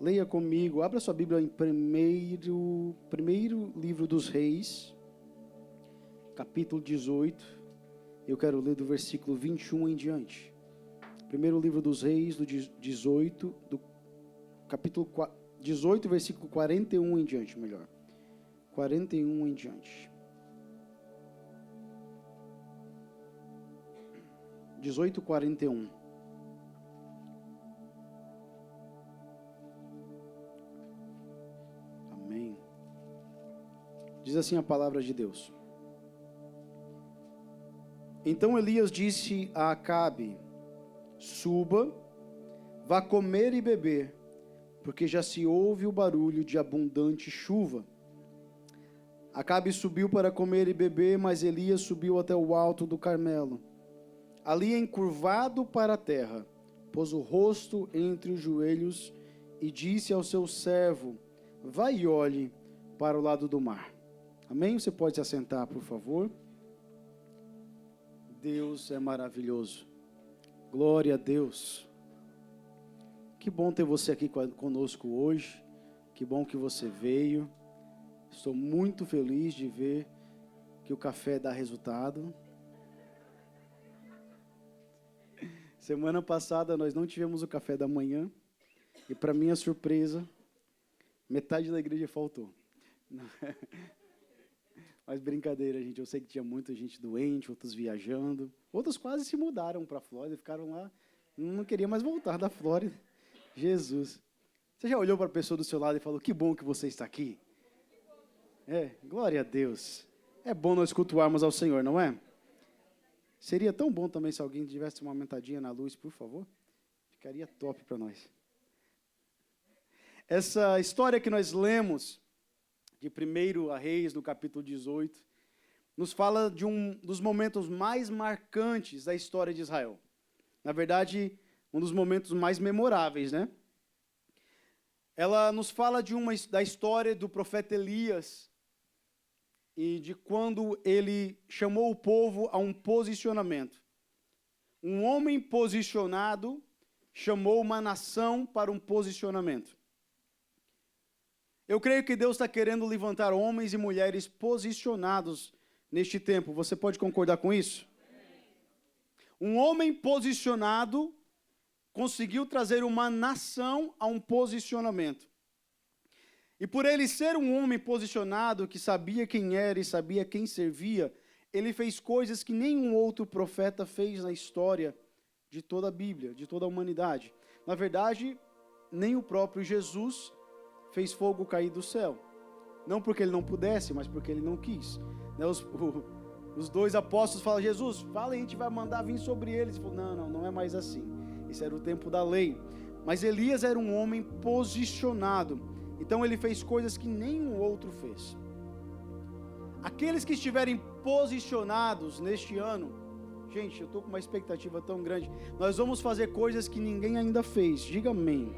Leia comigo, abra sua Bíblia em primeiro livro dos Reis, capítulo 18. Eu quero ler do versículo 21 em diante. Primeiro livro dos Reis, do 18, do capítulo 18, versículo 41 em diante, melhor. 41 em diante. 18:41. Amém. Diz assim a palavra de Deus. Então Elias disse a Acabe: suba, vá comer e beber, porque já se ouve o barulho de abundante chuva. Acabe subiu para comer e beber, mas Elias subiu até o alto do Carmelo. Ali, encurvado para a terra, pôs o rosto entre os joelhos e disse ao seu servo: vai e olhe para o lado do mar. Amém? Você pode se assentar, por favor. Deus é maravilhoso. Glória a Deus. Que bom ter você aqui conosco hoje. Que bom que você veio. Estou muito feliz de ver que o café dá resultado. Semana passada nós não tivemos o café da manhã. E para minha surpresa, metade da igreja faltou. Mas brincadeira, gente. Eu sei que tinha muita gente doente, outros viajando. Outros quase se mudaram para a Flórida, ficaram lá. Não queria mais voltar da Flórida. Jesus. Você já olhou para a pessoa do seu lado e falou: que bom que você está aqui? Glória a Deus. É bom nós cultuarmos ao Senhor, não é? Seria tão bom também se alguém tivesse uma aumentadinha na luz, por favor. Ficaria top para nós. Essa história que nós lemos, de 1 Reis, no capítulo 18, nos fala de um dos momentos mais marcantes da história de Israel. Na verdade, um dos momentos mais memoráveis, né? Ela nos fala da história do profeta Elias e de quando ele chamou o povo a um posicionamento. Um homem posicionado chamou uma nação para um posicionamento. Eu creio que Deus está querendo levantar homens e mulheres posicionados neste tempo. Você pode concordar com isso? Um homem posicionado conseguiu trazer uma nação a um posicionamento. E por ele ser um homem posicionado, que sabia quem era e sabia quem servia, ele fez coisas que nenhum outro profeta fez na história de toda a Bíblia, de toda a humanidade. Na verdade, nem o próprio Jesus fez fogo cair do céu. Não porque ele não pudesse, mas porque ele não quis. Os dois apóstolos falam: Jesus, fala, a gente vai mandar vir sobre eles. Ele falou: não é mais assim. Esse era o tempo da lei. Mas Elias era um homem posicionado. Então ele fez coisas que nenhum outro fez. Aqueles que estiverem posicionados neste ano, gente, eu estou com uma expectativa tão grande. Nós vamos fazer coisas que ninguém ainda fez. Diga amém.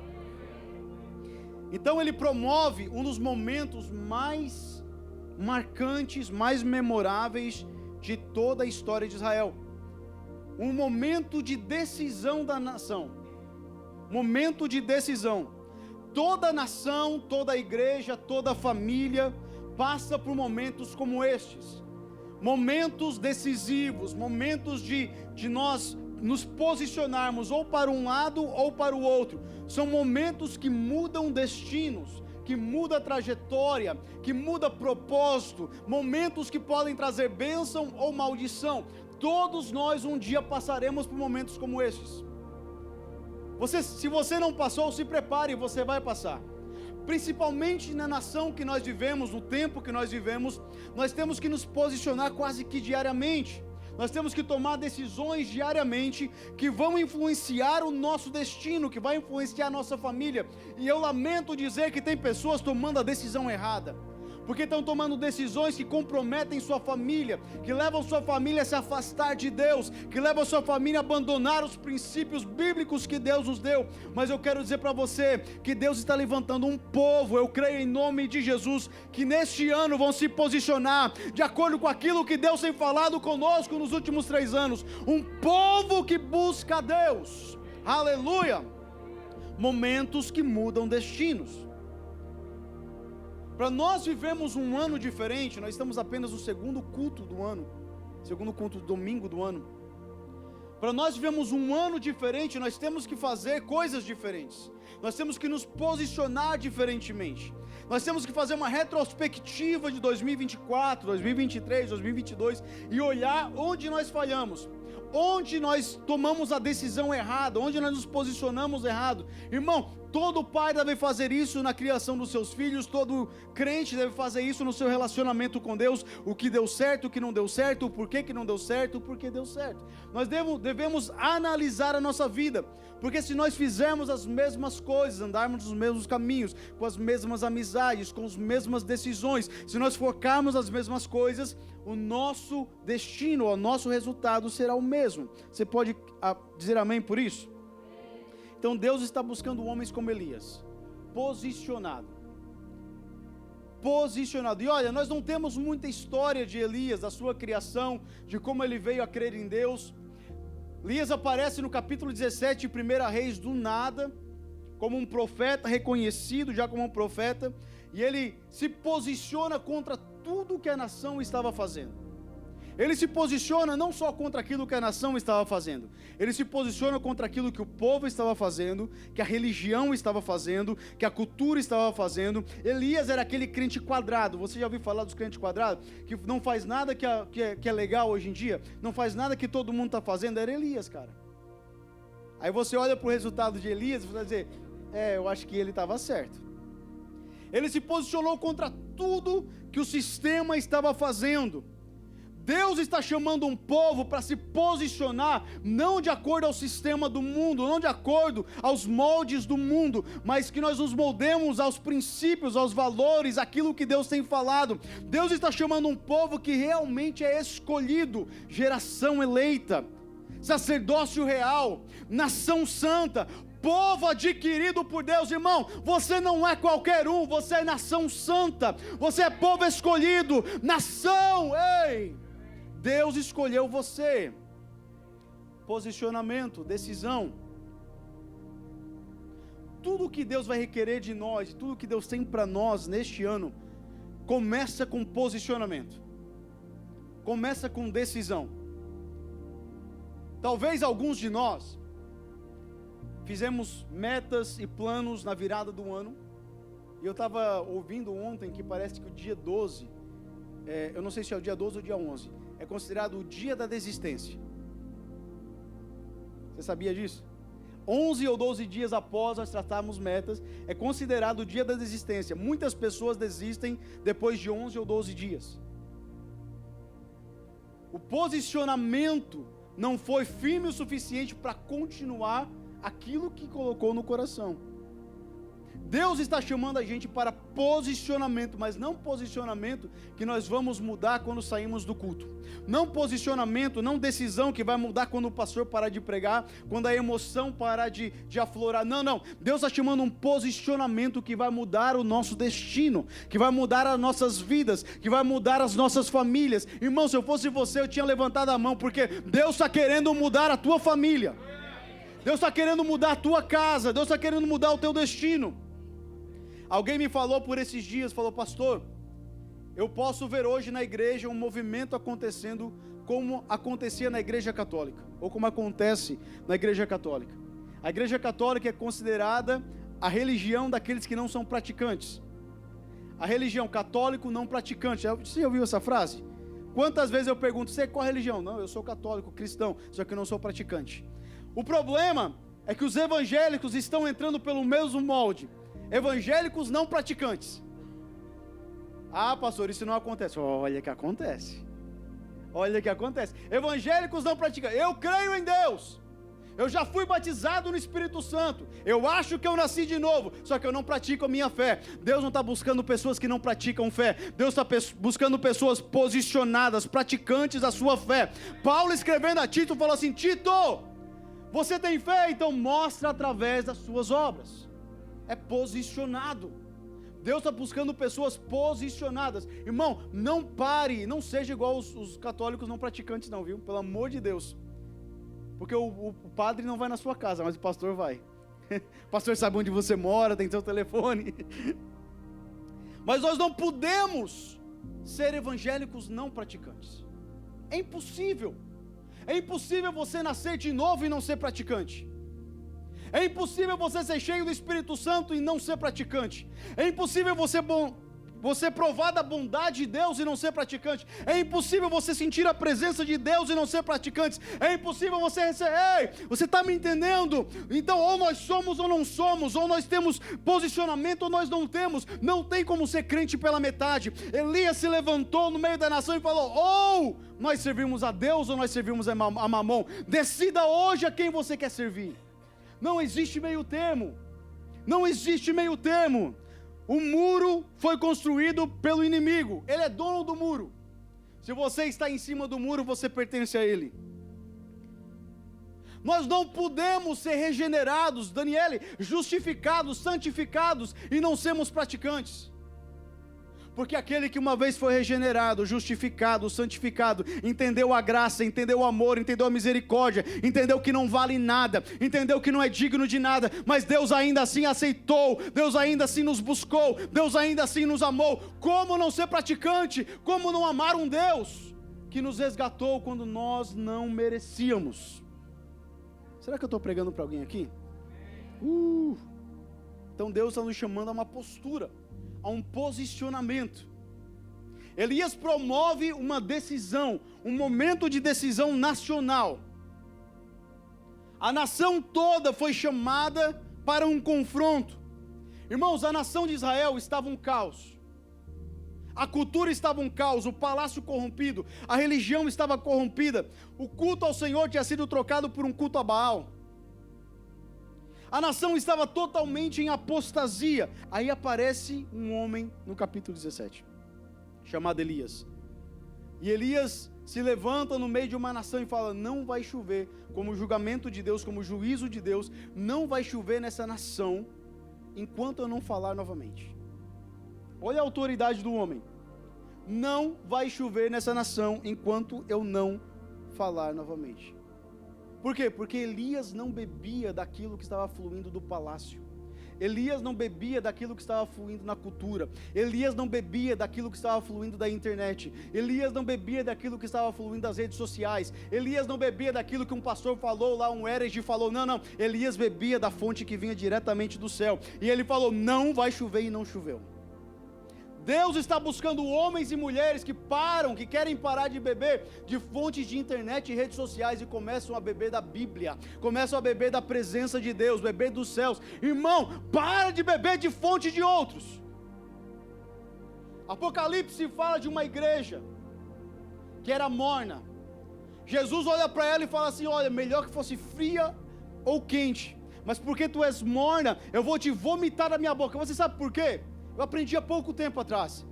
Então ele promove um dos momentos mais marcantes, mais memoráveis de toda a história de Israel. Um momento de decisão da nação. Momento de decisão. Toda nação, toda igreja, toda família passa por momentos como estes. Momentos decisivos, momentos de nós nos posicionarmos ou para um lado ou para o outro. São momentos que mudam destinos, que mudam a trajetória, que mudam propósito, momentos que podem trazer bênção ou maldição. Todos nós um dia passaremos por momentos como estes. Se você não passou, se prepare, você vai passar. Principalmente na nação que nós vivemos, no tempo que nós vivemos, nós temos que nos posicionar quase que diariamente. Nós temos que tomar decisões diariamente que vão influenciar o nosso destino, que vai influenciar a nossa família. E eu lamento dizer que tem pessoas tomando a decisão errada, porque estão tomando decisões que comprometem sua família, que levam sua família a se afastar de Deus, que levam sua família a abandonar os princípios bíblicos que Deus nos deu. Mas eu quero dizer para você que Deus está levantando um povo, eu creio em nome de Jesus, que neste ano vão se posicionar de acordo com aquilo que Deus tem falado conosco nos últimos 3 anos. Um povo que busca a Deus. Aleluia! momentos que mudam destinos. Para nós vivemos um ano diferente, nós estamos apenas no segundo culto do ano, segundo culto domingo do ano. Para nós vivemos um ano diferente, nós temos que fazer coisas diferentes. Nós temos que nos posicionar diferentemente. Nós temos que fazer uma retrospectiva de 2024, 2023, 2022 e olhar onde nós falhamos, onde nós tomamos a decisão errada, onde nós nos posicionamos errado. Irmão, todo pai deve fazer isso na criação dos seus filhos, todo crente deve fazer isso no seu relacionamento com Deus, o que deu certo, o que não deu certo, o porquê que não deu certo, o porquê deu certo. Nós devemos analisar a nossa vida, porque se nós fizermos as mesmas coisas, andarmos nos mesmos caminhos, com as mesmas amizades, com as mesmas decisões, se nós focarmos nas mesmas coisas, o nosso destino, o nosso resultado será o mesmo. Você pode dizer amém por isso? Então Deus está buscando homens como Elias, posicionado. E olha, nós não temos muita história de Elias, da sua criação, de como ele veio a crer em Deus. Elias aparece no capítulo 17 de 1 Reis do nada, como um profeta, reconhecido já como um profeta, e ele se posiciona contra tudo que a nação estava fazendo. Ele se posiciona não só contra aquilo que a nação estava fazendo, ele se posiciona contra aquilo que o povo estava fazendo, que a religião estava fazendo, que a cultura estava fazendo. Elias era aquele crente quadrado. Você já ouviu falar dos crentes quadrados? Que não faz nada que é legal hoje em dia, não faz nada que todo mundo está fazendo. Era Elias, cara. Aí você olha para o resultado de Elias e você vai dizer, eu acho que ele estava certo. Ele se posicionou contra tudo que o sistema estava fazendo. Deus está chamando um povo para se posicionar, não de acordo ao sistema do mundo, não de acordo aos moldes do mundo, mas que nós nos moldemos aos princípios, aos valores, aquilo que Deus tem falado. Deus está chamando um povo que realmente é escolhido, geração eleita, sacerdócio real, nação santa, povo adquirido por Deus. Irmão, você não é qualquer um, você é nação santa, você é povo escolhido, nação, Deus escolheu você. Posicionamento, decisão. Tudo que Deus vai requerer de nós, tudo que Deus tem para nós neste ano, começa com posicionamento, começa com decisão. Talvez alguns de nós fizemos metas e planos na virada do ano, e eu estava ouvindo ontem que parece que o dia 12, eu não sei se é o dia 12 ou o dia 11, é considerado o dia da desistência. Você sabia disso? 11 ou 12 dias após nós tratarmos metas, é considerado o dia da desistência. Muitas pessoas desistem depois de 11 ou 12 dias. O posicionamento não foi firme o suficiente para continuar aquilo que colocou no coração. Deus está chamando a gente para posicionamento, mas não posicionamento que nós vamos mudar quando saímos do culto. Não posicionamento, não decisão que vai mudar quando o pastor parar de pregar, quando a emoção parar de aflorar. Não. Deus está chamando um posicionamento que vai mudar o nosso destino, que vai mudar as nossas vidas, que vai mudar as nossas famílias. Irmão, se eu fosse você, eu tinha levantado a mão, porque Deus está querendo mudar a tua família. Deus está querendo mudar a tua casa. Deus está querendo mudar o teu destino. Alguém me falou por esses dias, falou, pastor, eu posso ver hoje na igreja um movimento acontecendo como acontecia na igreja católica, ou como acontece na igreja católica. A igreja católica é considerada a religião daqueles que não são praticantes. A religião católico não praticante. Você já ouviu essa frase? Quantas vezes eu pergunto, você qual religião? Não, eu sou católico, cristão, só que eu não sou praticante. O problema é que os evangélicos estão entrando pelo mesmo molde. Evangélicos não praticantes. Ah, pastor, isso não acontece. Olha que acontece. Olha que acontece. Evangélicos não praticantes. Eu creio em Deus. Eu já fui batizado no Espírito Santo. Eu acho que eu nasci de novo. Só que eu não pratico a minha fé. Deus não está buscando pessoas que não praticam fé. Deus está buscando pessoas posicionadas, praticantes da sua fé. Paulo, escrevendo a Tito, falou assim: Tito, você tem fé? Então mostra através das suas obras. É posicionado. Deus está buscando pessoas posicionadas. Irmão, não pare, não seja igual os católicos não praticantes não, viu? Pelo amor de Deus. Porque o padre não vai na sua casa, mas o pastor vai. O pastor sabe onde você mora, tem seu telefone. Mas nós não podemos ser evangélicos não praticantes. É impossível. É impossível você nascer de novo e não ser praticante. É impossível você ser cheio do Espírito Santo e não ser praticante. É impossível você provar da bondade de Deus e não ser praticante. É impossível você sentir a presença de Deus e não ser praticante. É impossível você receber. Ei, você está me entendendo? Então, ou nós somos ou não somos, ou nós temos posicionamento ou nós não temos. Não tem como ser crente pela metade. Elias se levantou no meio da nação e falou: ou nós servimos a Deus ou nós servimos a Mamom. Decida hoje a quem você quer servir. Não existe meio termo. Não existe meio termo. O muro foi construído pelo inimigo. Ele é dono do muro. Se você está em cima do muro, você pertence a ele. Nós não podemos ser regenerados, Daniele, justificados, santificados e não sermos praticantes. Porque aquele que uma vez foi regenerado, justificado, santificado, entendeu a graça, entendeu o amor, entendeu a misericórdia, entendeu que não vale nada, entendeu que não é digno de nada, mas Deus ainda assim aceitou, Deus ainda assim nos buscou, Deus ainda assim nos amou. Como não ser praticante? Como não amar um Deus que nos resgatou quando nós não merecíamos? Será que eu estou pregando para alguém aqui? Então Deus está nos chamando a uma postura, a um posicionamento. Elias promove uma decisão, um momento de decisão nacional. A nação toda foi chamada para um confronto. Irmãos, a nação de Israel estava um caos. A cultura estava um caos, o palácio corrompido, a religião estava corrompida, o culto ao Senhor tinha sido trocado por um culto a Baal. A nação estava totalmente em apostasia. Aí aparece um homem no capítulo 17, chamado Elias. E Elias se levanta no meio de uma nação e fala: não vai chover, como julgamento de Deus, como juízo de Deus, não vai chover nessa nação, enquanto eu não falar novamente. Olha a autoridade do homem. Não vai chover nessa nação, enquanto eu não falar novamente. Por quê? Porque Elias não bebia daquilo que estava fluindo do palácio. Elias não bebia daquilo que estava fluindo na cultura. Elias não bebia daquilo que estava fluindo da internet. Elias não bebia daquilo que estava fluindo das redes sociais. Elias não bebia daquilo que um pastor falou lá, um herege falou. Não. Elias bebia da fonte que vinha diretamente do céu. E ele falou: não vai chover, e não choveu. Deus está buscando homens e mulheres que querem parar de beber de fontes de internet e redes sociais e começam a beber da Bíblia, começam a beber da presença de Deus, beber dos céus. Irmão, para de beber de fonte de outros. Apocalipse fala de uma igreja que era morna. Jesus olha para ela e fala assim: olha, melhor que fosse fria ou quente, mas porque tu és morna, eu vou te vomitar da minha boca. Você sabe por quê? Eu aprendi há pouco tempo atrás.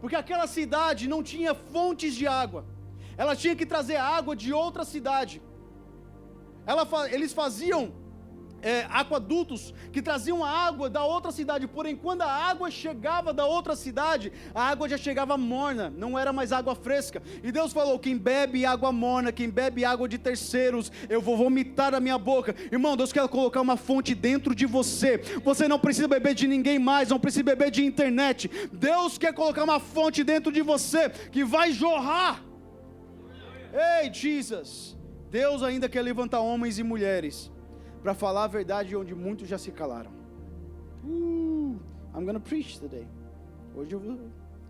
Porque aquela cidade não tinha fontes de água. Ela tinha que trazer água de outra cidade. Eles faziam aquedutos que traziam a água da outra cidade. Porém, quando a água chegava da outra cidade, a água já chegava morna, não era mais água fresca. E Deus falou: quem bebe água morna, quem bebe água de terceiros, eu vou vomitar da minha boca. Irmão, Deus quer colocar uma fonte dentro de você. Você não precisa beber de ninguém mais, não precisa beber de internet. Deus quer colocar uma fonte dentro de você que vai jorrar. Ei, Jesus! Deus ainda quer levantar homens e mulheres para falar a verdade onde muitos já se calaram. I'm gonna preach today. Hoje eu vou.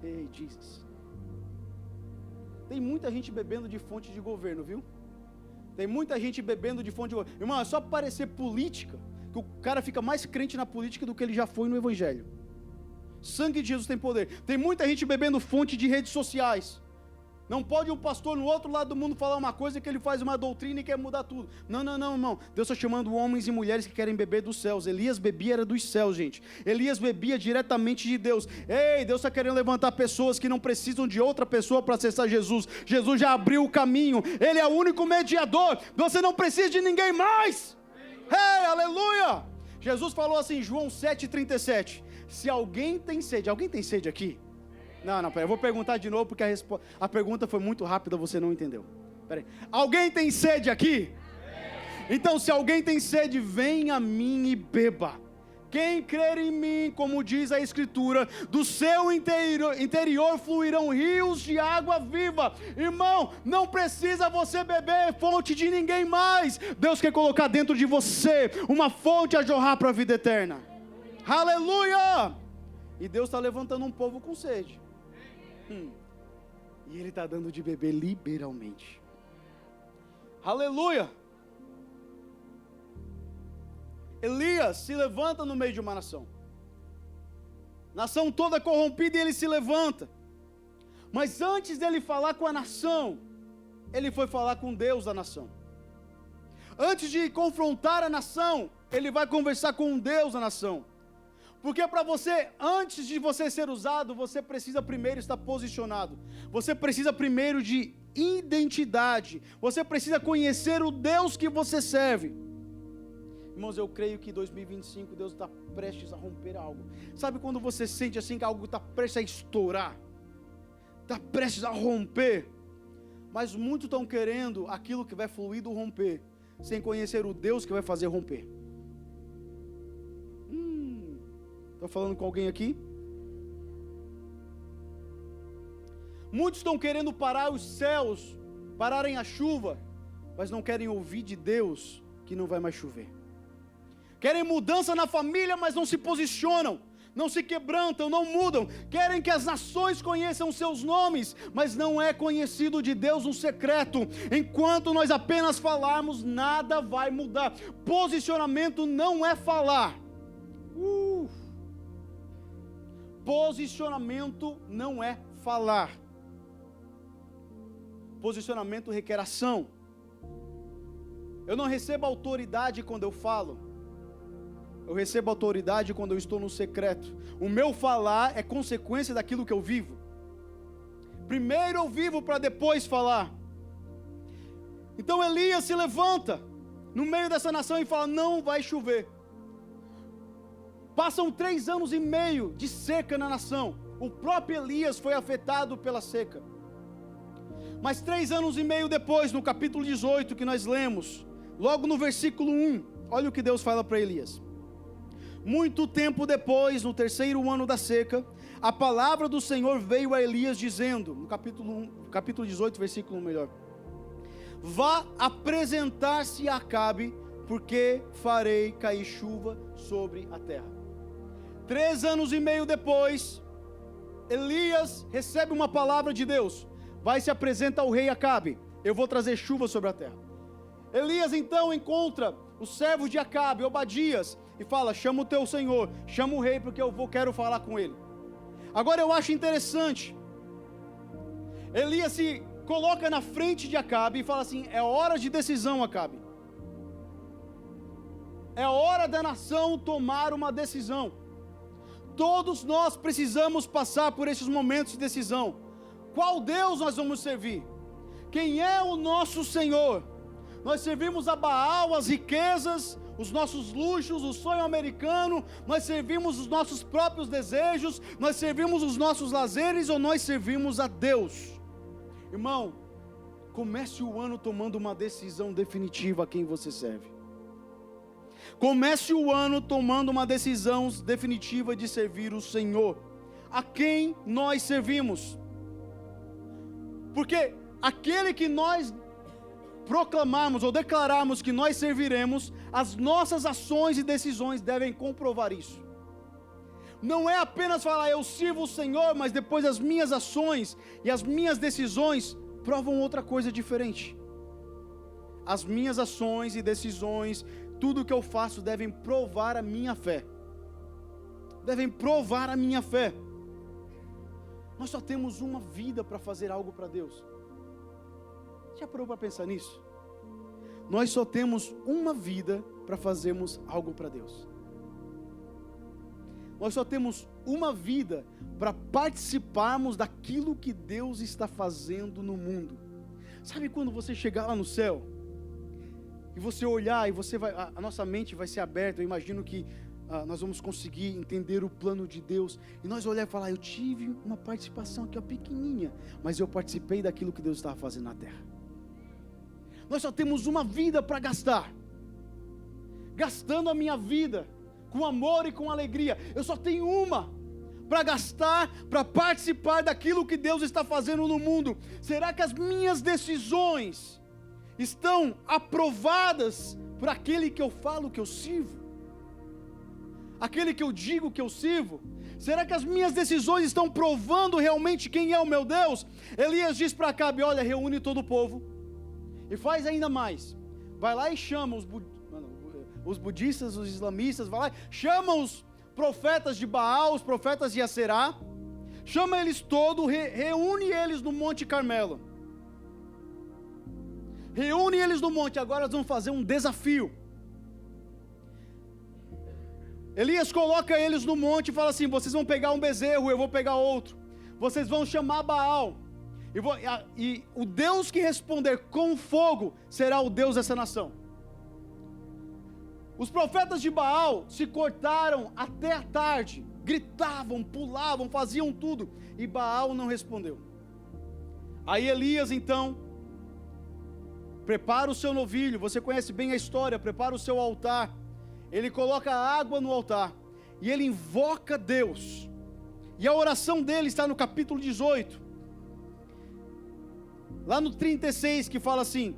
Ei, Jesus. Tem muita gente bebendo de fonte de governo, viu? Tem muita gente bebendo de fonte de governo. Irmão, é só parecer política que o cara fica mais crente na política do que ele já foi no evangelho. Sangue de Jesus tem poder. Tem muita gente bebendo fonte de redes sociais. Não pode um pastor no outro lado do mundo falar uma coisa que ele faz uma doutrina e quer mudar tudo. Não, irmão. Deus está chamando homens e mulheres que querem beber dos céus. Elias bebia era dos céus, gente. Elias bebia diretamente de Deus. Ei, Deus está querendo levantar pessoas que não precisam de outra pessoa para acessar Jesus. Jesus já abriu o caminho. Ele é o único mediador. Você não precisa de ninguém mais. Ei, aleluia. Jesus falou assim, João 7,37. Se alguém tem sede aqui? Não, peraí, eu vou perguntar de novo porque a pergunta foi muito rápida, você não entendeu. Peraí. Alguém tem sede aqui? Então, se alguém tem sede, venha a mim e beba. Quem crer em mim, como diz a Escritura, do seu interior fluirão rios de água viva. Irmão, não precisa você beber fonte de ninguém mais. Deus quer colocar dentro de você uma fonte a jorrar para a vida eterna. Aleluia! E Deus está levantando um povo com sede. E Ele está dando de beber liberalmente. Aleluia! Elias se levanta no meio de uma nação. Nação toda corrompida, e ele se levanta. Mas antes dele falar com a nação, ele foi falar com Deus da nação. Antes de confrontar a nação, ele vai conversar com Deus da nação. Porque para você, antes de você ser usado, você precisa primeiro estar posicionado. Você precisa primeiro de identidade. Você precisa conhecer o Deus que você serve. Irmãos, eu creio que em 2025 Deus está prestes a romper algo. Sabe quando você sente assim que algo está prestes a estourar? Está prestes a romper. Mas muitos estão querendo aquilo que vai fluir do romper, sem conhecer o Deus que vai fazer romper. Estou falando com alguém aqui? Muitos estão querendo parar os céus, pararem a chuva, mas não querem ouvir de Deus que não vai mais chover. Querem mudança na família, mas não se posicionam, não se quebrantam, não mudam. Querem que as nações conheçam seus nomes, mas não é conhecido de Deus um secreto. Enquanto nós apenas falarmos, nada vai mudar. Posicionamento não é falar. Posicionamento não é falar. Posicionamento requer ação. Eu não recebo autoridade quando eu falo. Eu recebo autoridade quando eu estou no secreto. O meu falar é consequência daquilo que eu vivo. Primeiro eu vivo para depois falar. Então Elias se levanta no meio dessa nação e fala: não vai chover. Passam 3 anos e meio de seca na nação. O próprio Elias foi afetado pela seca. Mas 3 anos e meio depois, no capítulo 18 que nós lemos, logo no versículo 1, olha o que Deus fala para Elias. Muito tempo depois, no 3º ano da seca, a palavra do Senhor veio a Elias dizendo, no capítulo 18, versículo 1 melhor: vá apresentar-se a Acabe, porque farei cair chuva sobre a terra. 3 anos e meio depois, Elias recebe uma palavra de Deus: vai se apresentar ao rei Acabe, eu vou trazer chuva sobre a terra. Elias então encontra os servos de Acabe, Obadias, e fala: chama o teu senhor, chama o rei, porque quero falar com ele. Agora eu acho interessante, Elias se coloca na frente de Acabe e fala assim: é hora de decisão, Acabe. É hora da nação tomar uma decisão. Todos nós precisamos passar por esses momentos de decisão. Qual Deus nós vamos servir? Quem é o nosso Senhor? Nós servimos a Baal, as riquezas, os nossos luxos, o sonho americano, nós servimos os nossos próprios desejos, nós servimos os nossos lazeres, ou nós servimos a Deus? Irmão, comece o ano tomando uma decisão definitiva a quem você serve. Comece o ano tomando uma decisão definitiva de servir o Senhor. A quem nós servimos? Porque aquele que nós proclamarmos ou declararmos que nós serviremos, as nossas ações e decisões devem comprovar isso. Não é apenas falar eu sirvo o Senhor, mas depois as minhas ações e as minhas decisões provam outra coisa diferente. As minhas ações e decisões, tudo que eu faço devem provar a minha fé. Devem provar a minha fé. Nós só temos uma vida para fazer algo para Deus. Já parou para pensar nisso? Nós só temos uma vida para fazermos algo para Deus. Nós só temos uma vida para participarmos daquilo que Deus está fazendo no mundo. Sabe quando você chegar lá no céu e você olhar e a nossa mente vai ser aberta? Eu imagino que nós vamos conseguir entender o plano de Deus e nós olhar e falar: eu tive uma participação aqui, pequenininha, mas eu participei daquilo que Deus estava fazendo na terra. Nós só temos uma vida para gastar. gastando a minha vida com amor e com alegria. Eu só tenho uma para gastar, para participar daquilo que Deus está fazendo no mundo. Será que as minhas decisões estão aprovadas por aquele que eu falo que eu sirvo? Aquele que eu digo que eu sirvo? Será que as minhas decisões estão provando realmente quem é o meu Deus? Elias diz para Acabe: olha, reúne todo o povo, e faz ainda mais, vai lá e chama os budistas, os islamistas, vai lá, chama os profetas de Baal, os profetas de Aserá, chama eles todos, reúne eles no Monte Carmelo, reúne eles no monte. Agora eles vão fazer um desafio. Elias coloca eles no monte e fala assim: vocês vão pegar um bezerro, eu vou pegar outro, vocês vão chamar Baal, e o Deus que responder com fogo será o Deus dessa nação. Os profetas de Baal se cortaram até a tarde, gritavam, pulavam, faziam tudo, e Baal não respondeu. Aí Elias então prepara o seu novilho, você conhece bem a história, prepara o seu altar, ele coloca água no altar, e ele invoca Deus, e a oração dele está no capítulo 18, lá no 36, que fala assim: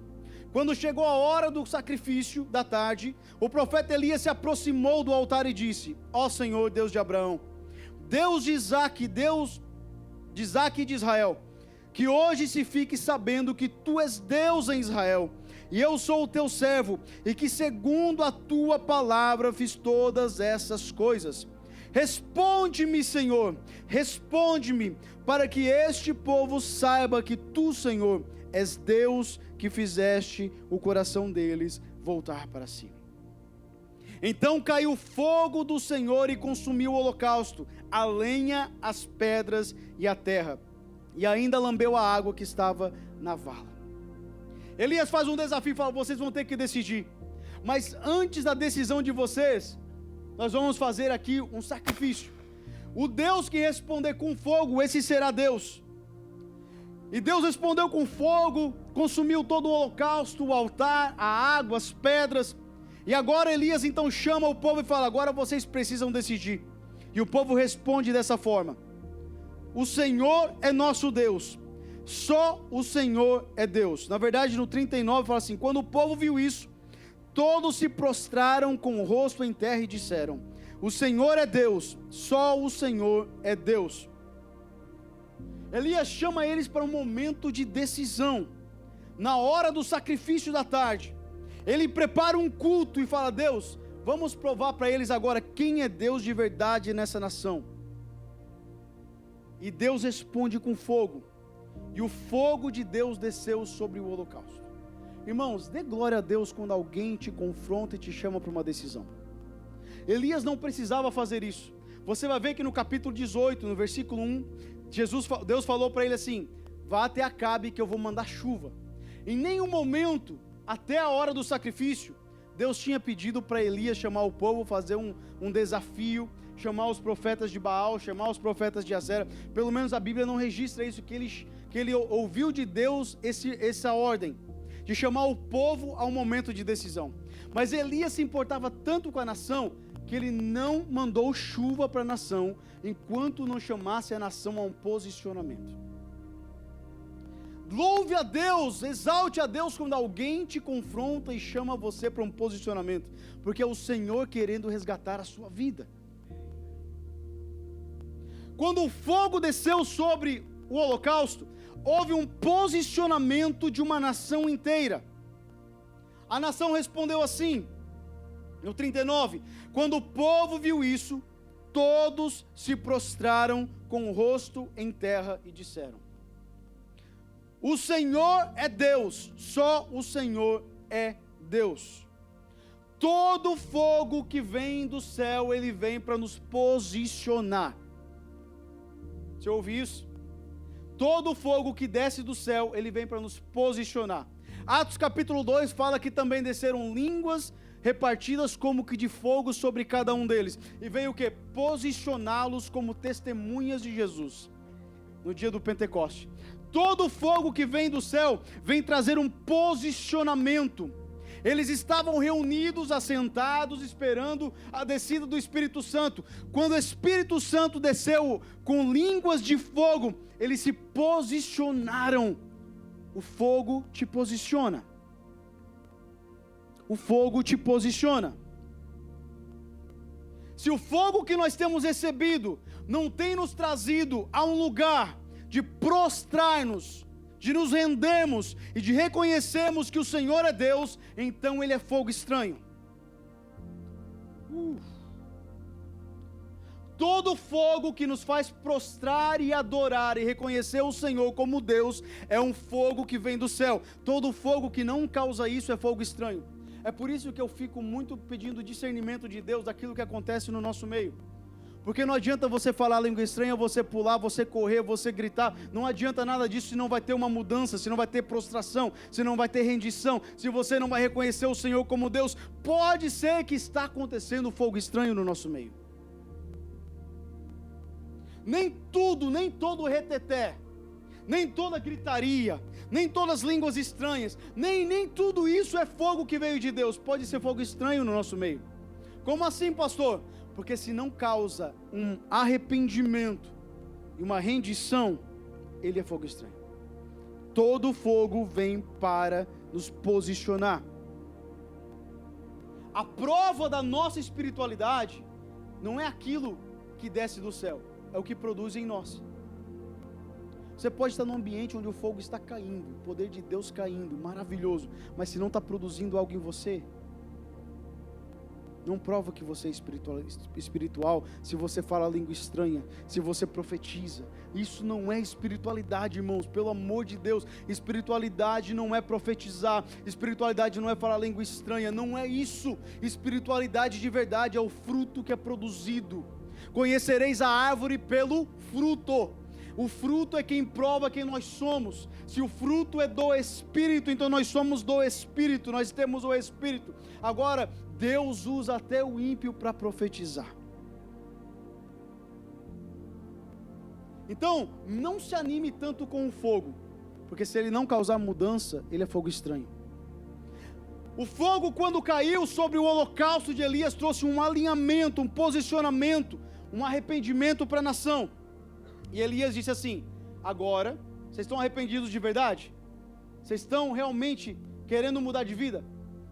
quando chegou a hora do sacrifício da tarde, o profeta Elias se aproximou do altar e disse: ó Senhor, Deus de Abraão, Deus de Isaque, Deus de Isaque e de Israel, que hoje se fique sabendo que tu és Deus em Israel, e eu sou o teu servo, e que segundo a tua palavra fiz todas essas coisas. Responde-me, Senhor, responde-me, para que este povo saiba que tu, Senhor, és Deus, que fizeste o coração deles voltar para si. Então caiu fogo do Senhor e consumiu o holocausto, a lenha, as pedras e a terra, e ainda lambeu a água que estava na vala. Elias faz um desafio e fala: vocês vão ter que decidir, mas antes da decisão de vocês, nós vamos fazer aqui um sacrifício. O Deus que responder com fogo, esse será Deus. E Deus respondeu com fogo, consumiu todo o holocausto, o altar, a água, as pedras. E agora Elias então chama o povo e fala: agora vocês precisam decidir. E o povo responde dessa forma: o Senhor é nosso Deus, só o Senhor é Deus. Na verdade, no 39 fala assim: quando o povo viu isso, todos se prostraram com o rosto em terra e disseram: o Senhor é Deus, só o Senhor é Deus. Elias chama eles para um momento de decisão. Na hora do sacrifício da tarde, ele prepara um culto e fala: Deus, vamos provar para eles agora quem é Deus de verdade nessa nação. E Deus responde com fogo, e o fogo de Deus desceu sobre o holocausto. Irmãos, dê glória a Deus quando alguém te confronta e te chama para uma decisão. Elias não precisava fazer isso. Você vai ver que no capítulo 18, no versículo 1, Deus falou para ele assim: vá até Acabe que eu vou mandar chuva. Em nenhum momento, até a hora do sacrifício, Deus tinha pedido para Elias chamar o povo, fazer um desafio, chamar os profetas de Baal, chamar os profetas de Asera. Pelo menos a Bíblia não registra isso, que ele ouviu de Deus essa ordem, de chamar o povo ao momento de decisão. Mas Elias se importava tanto com a nação, que ele não mandou chuva para a nação, enquanto não chamasse a nação a um posicionamento. Louve a Deus, exalte a Deus quando alguém te confronta e chama você para um posicionamento, porque é o Senhor querendo resgatar a sua vida. Quando o fogo desceu sobre o holocausto, houve um posicionamento de uma nação inteira. A nação respondeu assim, no 39, quando o povo viu isso, todos se prostraram com o rosto em terra e disseram: o Senhor é Deus, só o Senhor é Deus. Todo fogo que vem do céu, ele vem para nos posicionar. Você ouve isso? Todo fogo que desce do céu, ele vem para nos posicionar. Atos capítulo 2 fala que também desceram línguas repartidas como que de fogo sobre cada um deles. E veio o que? Posicioná-los como testemunhas de Jesus, no dia do Pentecoste. Todo fogo que vem do céu, vem trazer um posicionamento. Eles estavam reunidos, assentados, esperando a descida do Espírito Santo. Quando o Espírito Santo desceu com línguas de fogo, eles se posicionaram. O fogo te posiciona. O fogo te posiciona. Se o fogo que nós temos recebido não tem nos trazido a um lugar de prostrar-nos, de nos rendermos e de reconhecermos que o Senhor é Deus, então Ele é fogo estranho. Todo fogo que nos faz prostrar e adorar e reconhecer o Senhor como Deus é um fogo que vem do céu. Todo fogo que não causa isso é fogo estranho. É por isso que eu fico muito pedindo discernimento de Deus daquilo que acontece no nosso meio. Porque não adianta você falar língua estranha, você pular, você correr, você gritar. Não adianta nada disso se não vai ter uma mudança, se não vai ter prostração, se não vai ter rendição, se você não vai reconhecer o Senhor como Deus. Pode ser que está acontecendo fogo estranho no nosso meio. Nem tudo, nem todo reteté, nem toda gritaria, nem todas as línguas estranhas, nem tudo isso é fogo que veio de Deus. Pode ser fogo estranho no nosso meio. Como assim, pastor? Porque se não causa um arrependimento e uma rendição, ele é fogo estranho. Todo fogo vem para nos posicionar. A prova da nossa espiritualidade não é aquilo que desce do céu, é o que produz em nós. Você pode estar num ambiente onde o fogo está caindo, o poder de Deus caindo, maravilhoso, mas se não está produzindo algo em você, não prova que você é espiritual, se você fala língua estranha, se você profetiza. Isso não é espiritualidade, irmãos, pelo amor de Deus. Espiritualidade não é profetizar, espiritualidade não é falar língua estranha, não é isso. Espiritualidade de verdade é o fruto que é produzido. Conhecereis a árvore pelo fruto. O fruto é quem prova quem nós somos. Se o fruto é do Espírito, então nós somos do Espírito, nós temos o Espírito. Agora, Deus usa até o ímpio para profetizar. Então, não se anime tanto com o fogo, porque se ele não causar mudança, ele é fogo estranho. O fogo, quando caiu sobre o holocausto de Elias, trouxe um alinhamento, um posicionamento, um arrependimento para a nação. E Elias disse assim: agora, vocês estão arrependidos de verdade? Vocês estão realmente querendo mudar de vida?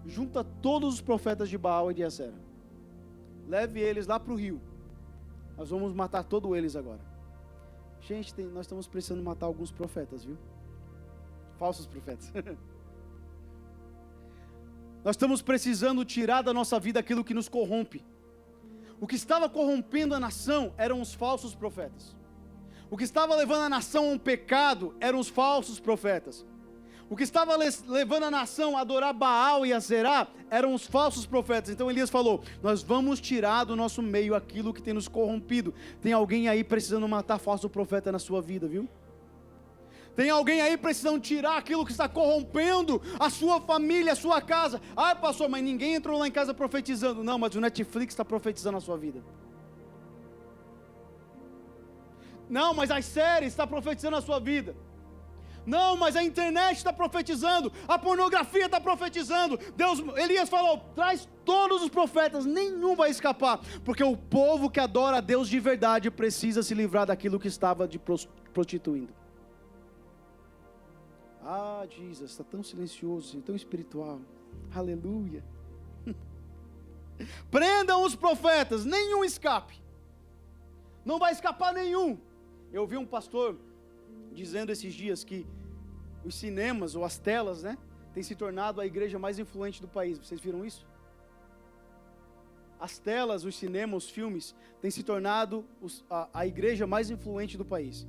Junta todos os profetas de Baal e de Acera. Leve eles lá para o rio. Nós vamos matar todos eles agora. Gente, nós estamos precisando matar alguns profetas, viu? Falsos profetas. Nós estamos precisando tirar da nossa vida aquilo que nos corrompe. O que estava corrompendo a nação eram os falsos profetas. O que estava levando a nação a um pecado eram os falsos profetas. O que estava levando a nação a adorar Baal e a Zerá eram os falsos profetas. Então Elias falou: nós vamos tirar do nosso meio aquilo que tem nos corrompido. Tem alguém aí precisando matar falso profeta na sua vida, viu? Tem alguém aí precisando tirar aquilo que está corrompendo a sua família, a sua casa. Ah, pastor, mas ninguém entrou lá em casa profetizando. Não, mas o Netflix está profetizando a sua vida. Não, mas as séries estão profetizando a sua vida. Não, mas a internet está profetizando, a pornografia está profetizando. Elias falou: traz todos os profetas, nenhum vai escapar, porque o povo que adora a Deus de verdade precisa se livrar daquilo que estava de prostituindo. Ah, Jesus, está tão silencioso, tão espiritual. Aleluia. Prendam os profetas, nenhum escape. Não vai escapar nenhum. Eu ouvi um pastor dizendo esses dias que os cinemas ou as telas, né, têm se tornado a igreja mais influente do país. Vocês viram isso? As telas, os cinemas, os filmes têm se tornado a igreja mais influente do país.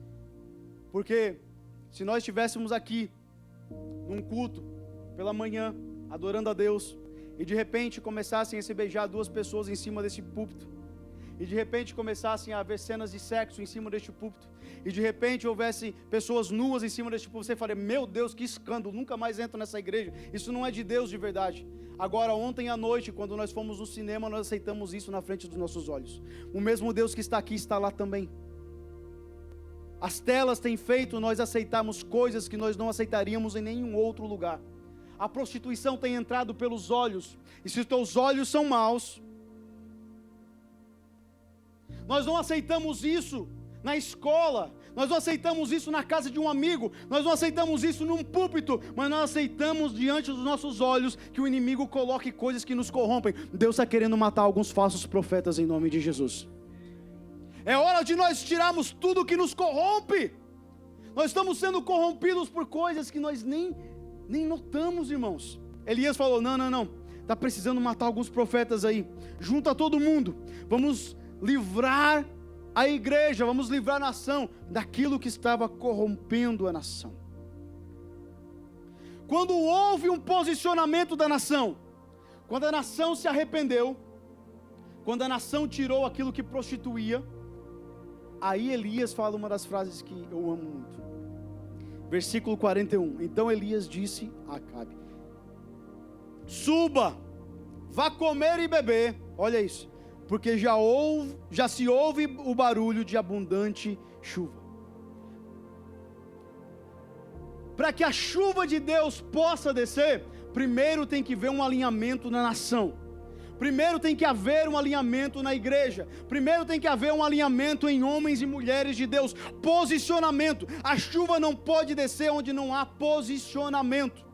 Porque se nós estivéssemos aqui num culto pela manhã, adorando a Deus, e de repente começassem a se beijar duas pessoas em cima desse púlpito, e de repente começassem a haver cenas de sexo em cima deste púlpito, e de repente houvesse pessoas nuas em cima deste púlpito, você falaria: meu Deus, que escândalo, nunca mais entro nessa igreja, isso não é de Deus de verdade. Agora, ontem à noite, quando nós fomos no cinema, nós aceitamos isso na frente dos nossos olhos. O mesmo Deus que está aqui está lá também. As telas têm feito nós aceitarmos coisas que nós não aceitaríamos em nenhum outro lugar. A prostituição tem entrado pelos olhos. E se os teus olhos são maus, nós não aceitamos isso na escola, nós não aceitamos isso na casa de um amigo, nós não aceitamos isso num púlpito, mas nós aceitamos diante dos nossos olhos que o inimigo coloque coisas que nos corrompem. Deus está querendo matar alguns falsos profetas em nome de Jesus. É hora de nós tirarmos tudo que nos corrompe. Nós estamos sendo corrompidos por coisas que nós nem notamos, irmãos. Elias falou, não, está precisando matar alguns profetas aí, junta todo mundo, vamos livrar a igreja, vamos livrar a nação daquilo que estava corrompendo a nação. Quando houve um posicionamento da nação, quando a nação se arrependeu, quando a nação tirou aquilo que prostituía, aí Elias fala uma das frases que eu amo muito. Versículo 41. Então Elias disse a Acabe: suba, vá comer e beber. Olha isso. Porque já se ouve o barulho de abundante chuva. Para que a chuva de Deus possa descer, primeiro tem que haver um alinhamento na nação. Primeiro tem que haver um alinhamento na igreja. Primeiro tem que haver um alinhamento em homens e mulheres de Deus. Posicionamento. A chuva não pode descer onde não há posicionamento.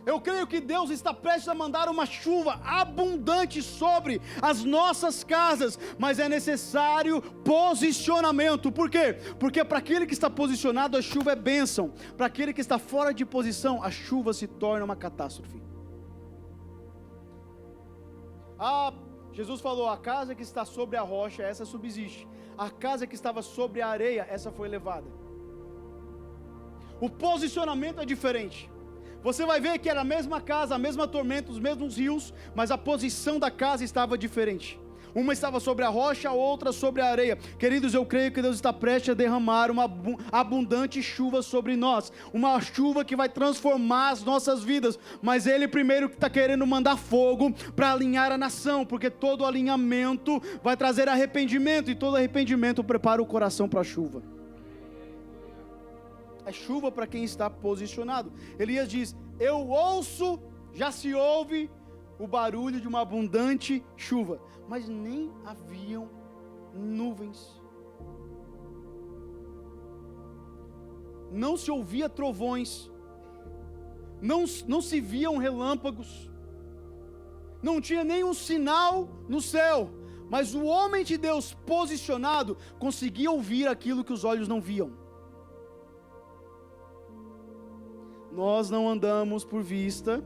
Eu creio que Deus está prestes a mandar uma chuva abundante sobre as nossas casas, mas é necessário posicionamento. Por quê? Porque para aquele que está posicionado, a chuva é bênção. Para aquele que está fora de posição, a chuva se torna uma catástrofe. Jesus falou, a casa que está sobre a rocha, essa subsiste. A casa que estava sobre a areia, essa foi levada. O posicionamento é diferente. Você vai ver que era a mesma casa, a mesma tormenta, os mesmos rios, mas a posição da casa estava diferente. Uma estava sobre a rocha, a outra sobre a areia. Queridos, eu creio que Deus está prestes a derramar uma abundante chuva sobre nós. Uma chuva que vai transformar as nossas vidas. Mas Ele primeiro está querendo mandar fogo para alinhar a nação. Porque todo alinhamento vai trazer arrependimento. E todo arrependimento prepara o coração para a chuva. É chuva para quem está posicionado. Elias diz, eu ouço, já se ouve o barulho de uma abundante chuva, mas nem haviam nuvens, não se ouvia trovões, não se viam relâmpagos, não tinha nenhum sinal no céu, mas o homem de Deus posicionado conseguia ouvir aquilo que os olhos não viam. Nós não andamos por vista,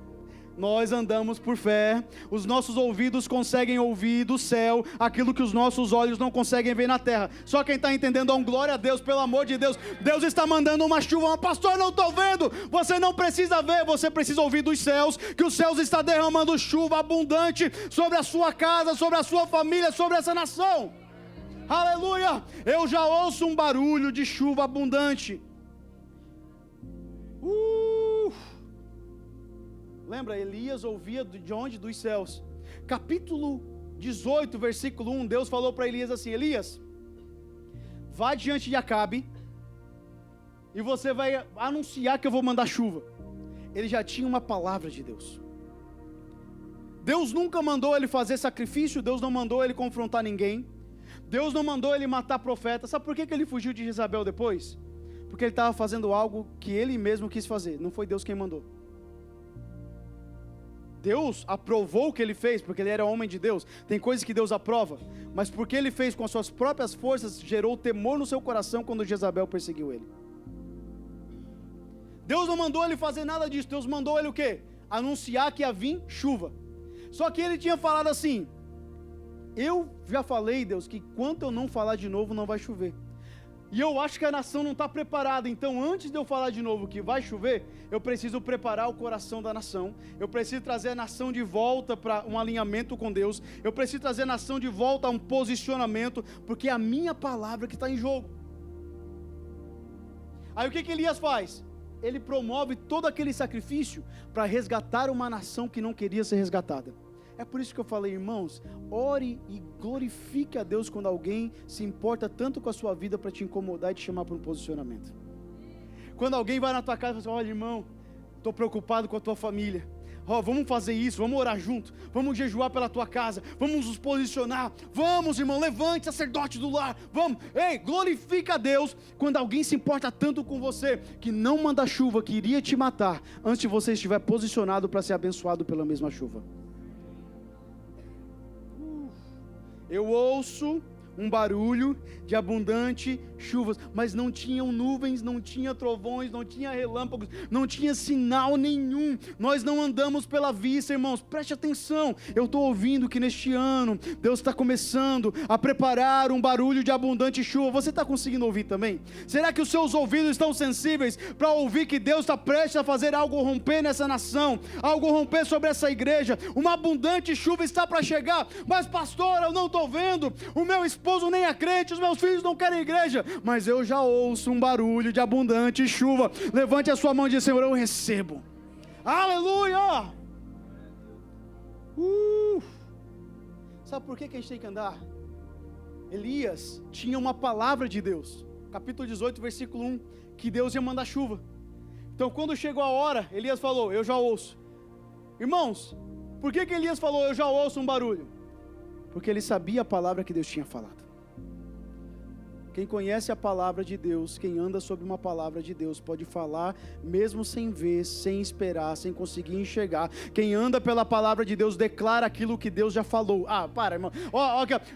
nós andamos por fé. Os nossos ouvidos conseguem ouvir do céu aquilo que os nossos olhos não conseguem ver na terra. Só quem está entendendo, glória a Deus, pelo amor de Deus. Deus está mandando uma chuva, pastor, não estou vendo. Você não precisa ver, você precisa ouvir dos céus, que os céus estão derramando chuva abundante sobre a sua casa, sobre a sua família, sobre essa nação. Aleluia! Eu já ouço um barulho de chuva abundante. Lembra, Elias ouvia de onde? Dos céus. Capítulo 18, versículo 1, Deus falou para Elias assim, Elias, vá diante de Acabe, e você vai anunciar que eu vou mandar chuva. Ele já tinha uma palavra de Deus. Deus nunca mandou ele fazer sacrifício, Deus não mandou ele confrontar ninguém, Deus não mandou ele matar profeta. Sabe por que ele fugiu de Jezabel depois? Porque ele estava fazendo algo que ele mesmo quis fazer, não foi Deus quem mandou. Deus aprovou o que ele fez, porque ele era homem de Deus. Tem coisas que Deus aprova, mas porque ele fez com as suas próprias forças, gerou temor no seu coração quando Jezabel perseguiu ele. Deus não mandou ele fazer nada disso. Deus mandou ele o quê? Anunciar que ia vir chuva. Só que ele tinha falado assim, eu já falei, Deus, que enquanto eu não falar de novo, não vai chover. E eu acho que a nação não está preparada. Então antes de eu falar de novo que vai chover, eu preciso preparar o coração da nação. Eu preciso trazer a nação de volta para um alinhamento com Deus. Eu preciso trazer a nação de volta a um posicionamento, porque é a minha palavra que está em jogo. Aí o que Elias faz? Ele promove todo aquele sacrifício para resgatar uma nação que não queria ser resgatada. É por isso que eu falei, irmãos, ore e glorifique a Deus quando alguém se importa tanto com a sua vida para te incomodar e te chamar para um posicionamento. Quando alguém vai na tua casa e fala assim, olha irmão, estou preocupado com a tua família. Vamos fazer isso, vamos orar junto, vamos jejuar pela tua casa, vamos nos posicionar, vamos, irmão, levante, sacerdote do lar, vamos, ei, glorifica a Deus, quando alguém se importa tanto com você, que não manda chuva, que iria te matar, antes de você estiver posicionado para ser abençoado pela mesma chuva. Eu ouço um barulho de abundante chuvas, mas não tinham nuvens, não tinha trovões, não tinha relâmpagos, não tinha sinal nenhum. Nós não andamos pela vista, irmãos, preste atenção. Eu estou ouvindo que neste ano Deus está começando a preparar um barulho de abundante chuva. Você está conseguindo ouvir também? Será que os seus ouvidos estão sensíveis para ouvir que Deus está prestes a fazer algo romper nessa nação, algo romper sobre essa igreja? Uma abundante chuva está para chegar, mas pastor, eu não estou vendo, o meu esposo nem é crente, os meus filhos não querem igreja, mas eu já ouço um barulho de abundante chuva. Levante a sua mão e diz: Senhor, eu recebo. Aleluia! Sabe por que a gente tem que andar? Elias tinha uma palavra de Deus, capítulo 18, versículo 1, que Deus ia mandar chuva. Então quando chegou a hora, Elias falou: eu já ouço. Irmãos, por que Elias falou: eu já ouço um barulho? Porque ele sabia a palavra que Deus tinha falado. Quem conhece a palavra de Deus, quem anda sob uma palavra de Deus, pode falar mesmo sem ver, sem esperar, sem conseguir enxergar. Quem anda pela palavra de Deus declara aquilo que Deus já falou. Para, irmão,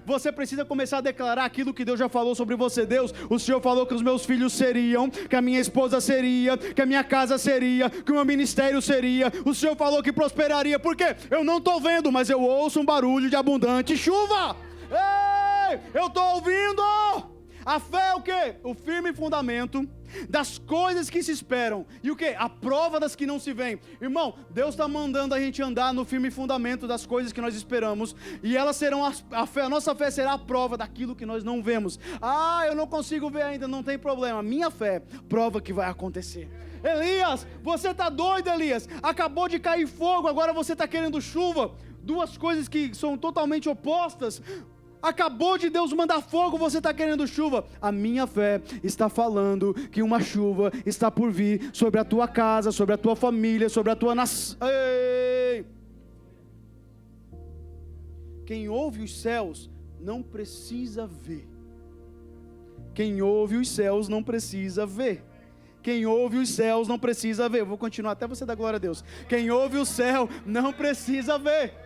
você precisa começar a declarar aquilo que Deus já falou sobre você. Deus, o Senhor falou que os meus filhos seriam, que a minha esposa seria, que a minha casa seria, que o meu ministério seria. O Senhor falou que prosperaria. Por quê? Eu não estou vendo, mas eu ouço um barulho de abundante chuva. Ei, eu estou ouvindo. A fé é o quê? O firme fundamento das coisas que se esperam. E o quê? A prova das que não se veem. Irmão, Deus está mandando a gente andar no firme fundamento das coisas que nós esperamos. E elas serão, a nossa fé será a prova daquilo que nós não vemos. Eu não consigo ver ainda, não tem problema. Minha fé prova que vai acontecer. Elias, você está doido, Elias? Acabou de cair fogo, agora você está querendo chuva. Duas coisas que são totalmente opostas. Acabou de Deus mandar fogo, você está querendo chuva. A minha fé está falando que uma chuva está por vir sobre a tua casa, sobre a tua família, sobre a tua nação. Quem ouve os céus não precisa ver. Quem ouve os céus não precisa ver. Quem ouve os céus não precisa ver. Eu vou continuar até você dar glória a Deus. Quem ouve o céu não precisa ver.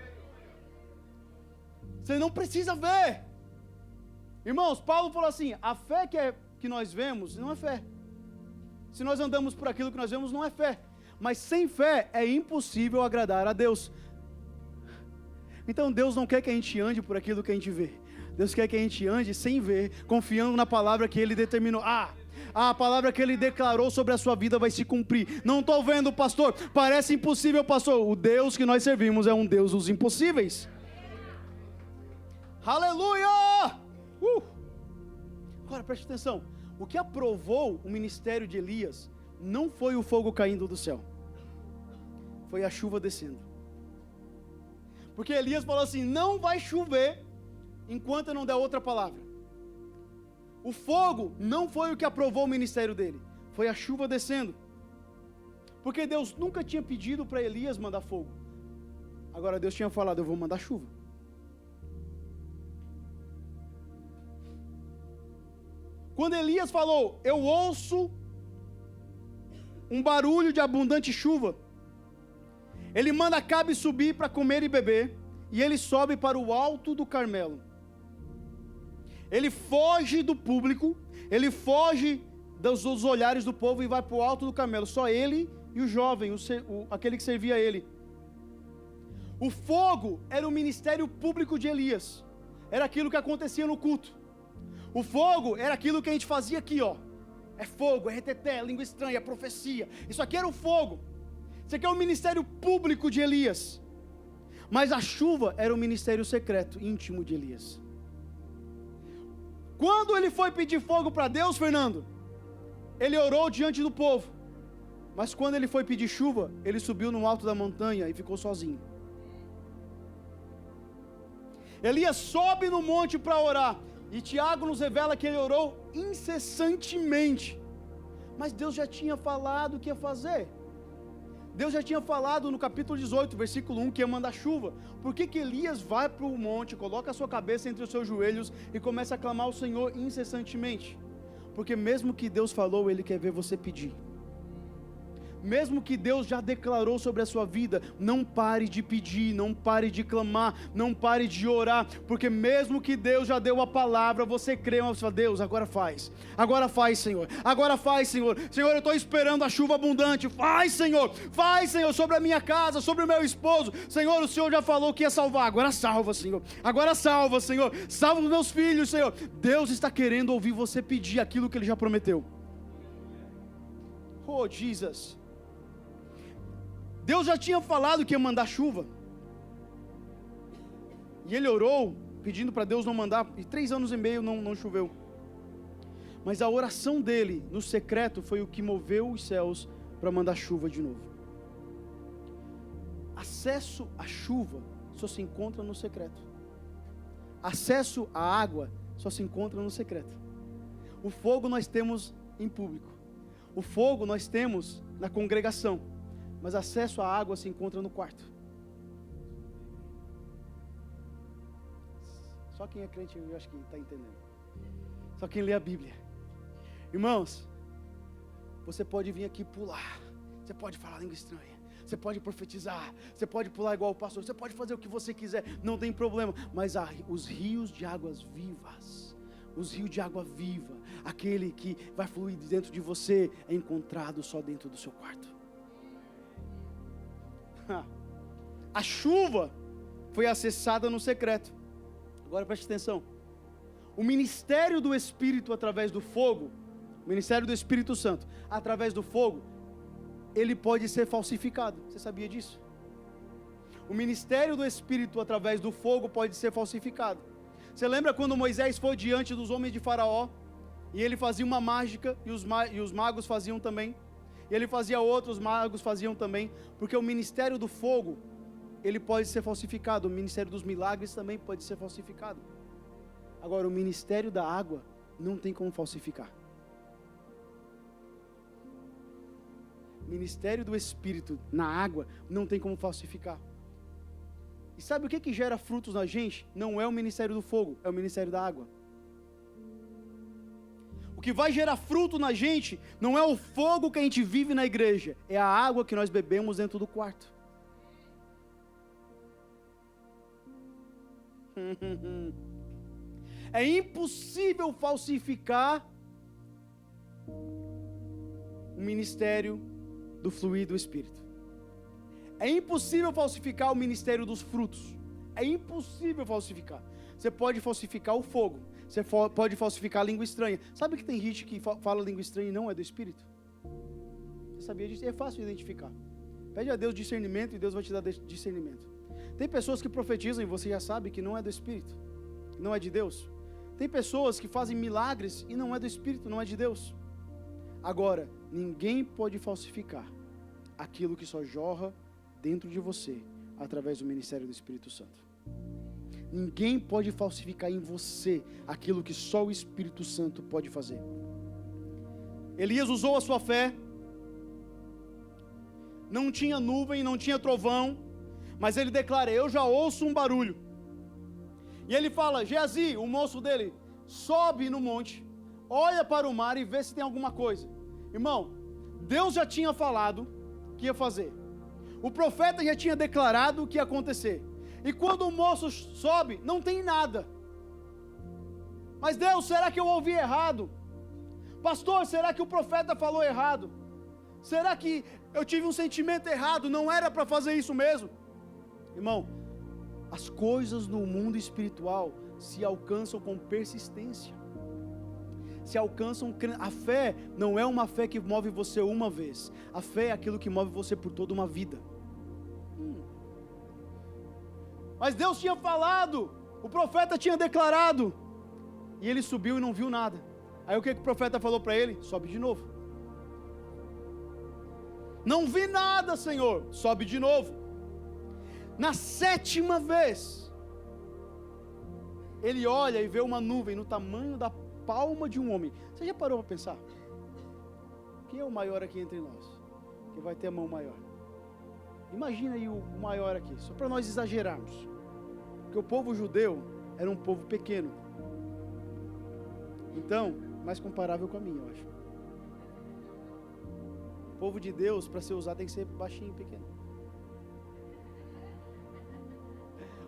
Você não precisa ver. Irmãos, Paulo falou assim: a fé que nós vemos não é fé. Se nós andamos por aquilo que nós vemos, não é fé. Mas sem fé é impossível agradar a Deus. Então Deus não quer que a gente ande por aquilo que a gente vê. Deus quer que a gente ande sem ver, confiando na palavra que Ele determinou. A palavra que Ele declarou sobre a sua vida vai se cumprir. Não estou vendo, pastor, parece impossível, pastor. O Deus que nós servimos é um Deus dos impossíveis. Aleluia! Agora preste atenção, o que aprovou o ministério de Elias não foi o fogo caindo do céu, foi a chuva descendo. Porque Elias falou assim: não vai chover enquanto eu não der outra palavra. O fogo não foi o que aprovou o ministério dele, foi a chuva descendo. Porque Deus nunca tinha pedido para Elias mandar fogo. Agora Deus tinha falado: eu vou mandar chuva. Quando Elias falou: eu ouço um barulho de abundante chuva, ele manda Acabe subir para comer e beber, e ele sobe para o alto do Carmelo. Ele foge do público, ele foge dos olhares do povo e vai para o alto do Carmelo, só ele e o jovem, aquele que servia a ele. O fogo era o ministério público de Elias, era aquilo que acontecia no culto. O fogo era aquilo que a gente fazia aqui, é fogo, é reteté, é língua estranha, é profecia. Isso aqui era o fogo. Isso aqui é o ministério público de Elias. Mas a chuva era o ministério secreto, íntimo de Elias. Quando ele foi pedir fogo para Deus, Fernando, ele orou diante do povo. Mas quando ele foi pedir chuva, ele subiu no alto da montanha e ficou sozinho. Elias sobe no monte para orar. E Tiago nos revela que ele orou incessantemente. Mas Deus já tinha falado o que ia fazer. Deus já tinha falado no capítulo 18, versículo 1, que ia mandar chuva. Por que que Elias vai para o monte, coloca a sua cabeça entre os seus joelhos e começa a clamar ao Senhor incessantemente? Porque mesmo que Deus falou, Ele quer ver você pedir. Mesmo que Deus já declarou sobre a sua vida, não pare de pedir, não pare de clamar, não pare de orar, porque mesmo que Deus já deu a palavra, você crê, mas você fala, Deus, agora faz, Senhor, agora faz, Senhor, Senhor, eu estou esperando a chuva abundante, faz, Senhor, sobre a minha casa, sobre o meu esposo, Senhor, o Senhor já falou que ia salvar, agora salva, Senhor, salva os meus filhos, Senhor. Deus está querendo ouvir você pedir aquilo que Ele já prometeu. Oh, Jesus. Deus já tinha falado que ia mandar chuva, e ele orou, pedindo para Deus não mandar, e 3 anos e meio não choveu, mas a oração dele, no secreto, foi o que moveu os céus para mandar chuva de novo. Acesso à chuva só se encontra no secreto, acesso à água só se encontra no secreto. O fogo nós temos em público, o fogo nós temos na congregação, mas acesso à água se encontra no quarto. Só quem é crente, eu acho que está entendendo. Só quem lê a Bíblia. Irmãos, você pode vir aqui pular, você pode falar língua estranha, você pode profetizar, você pode pular igual o pastor, você pode fazer o que você quiser, não tem problema, mas os rios de águas vivas, os rios de água viva, aquele que vai fluir dentro de você, é encontrado só dentro do seu quarto. A chuva foi acessada no secreto. Agora preste atenção. O ministério do Espírito através do fogo, o ministério do Espírito Santo através do fogo, ele pode ser falsificado. Você sabia disso? O ministério do Espírito através do fogo pode ser falsificado. Você lembra quando Moisés foi diante dos homens de Faraó e ele fazia uma mágica e os magos faziam também? E ele fazia outros, magos faziam também, porque o ministério do fogo, ele pode ser falsificado, o ministério dos milagres também pode ser falsificado. Agora, o ministério da água, não tem como falsificar. O ministério do Espírito na água, não tem como falsificar. E sabe o que gera frutos na gente? Não é o ministério do fogo, é o ministério da água. O que vai gerar fruto na gente não é o fogo que a gente vive na igreja, é a água que nós bebemos dentro do quarto. É impossível falsificar o ministério do fluir do Espírito. É impossível falsificar o ministério dos frutos. É impossível falsificar. Você pode falsificar o fogo. Você pode falsificar a língua estranha. Sabe que tem gente que fala língua estranha e não é do Espírito? Você sabia disso? É fácil de identificar. Pede a Deus discernimento e Deus vai te dar discernimento. Tem pessoas que profetizam e você já sabe que não é do Espírito, não é de Deus. Tem pessoas que fazem milagres e não é do Espírito, não é de Deus. Agora, ninguém pode falsificar aquilo que só jorra dentro de você através do ministério do Espírito Santo. Ninguém pode falsificar em você aquilo que só o Espírito Santo pode fazer. Elias usou a sua fé. Não tinha nuvem, não tinha trovão, mas ele declara, eu já ouço um barulho. E ele fala, Geazi, o moço dele, sobe no monte, olha para o mar e vê se tem alguma coisa. Irmão, Deus já tinha falado que ia fazer. O profeta já tinha declarado o que ia acontecer. E quando o moço sobe, não tem nada. Mas Deus, será que eu ouvi errado? Pastor, será que o profeta falou errado? Será que eu tive um sentimento errado? Não era para fazer isso mesmo? Irmão, as coisas no mundo espiritual se alcançam com persistência. Se alcançam, a fé não é uma fé que move você uma vez. A fé é aquilo que move você por toda uma vida. Mas Deus tinha falado, o profeta tinha declarado, e ele subiu e não viu nada. Aí o que o profeta falou para ele? Sobe de novo. Não vi nada, Senhor. Sobe de novo. Na 7ª vez, ele olha e vê uma nuvem no tamanho da palma de um homem. Você já parou para pensar? Quem é o maior aqui entre nós? Que vai ter a mão maior? Imagina aí o maior aqui, só para nós exagerarmos. Porque o povo judeu era um povo pequeno. Então, mais comparável com a minha, eu acho. O povo de Deus, para ser usado, tem que ser baixinho e pequeno.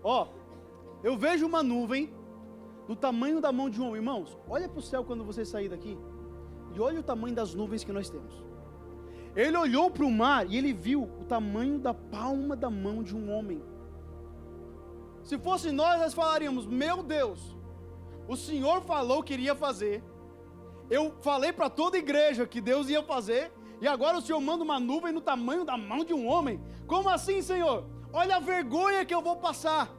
Ó, eu vejo uma nuvem do tamanho da mão de um homem. Irmãos, olha para o céu quando você sair daqui e olha o tamanho das nuvens que nós temos. Ele olhou para o mar e ele viu o tamanho da palma da mão de um homem. Se fosse nós falaríamos: meu Deus, o Senhor falou que iria fazer, eu falei para toda a igreja que Deus ia fazer, e agora o Senhor manda uma nuvem no tamanho da mão de um homem. Como assim, Senhor? Olha a vergonha que eu vou passar.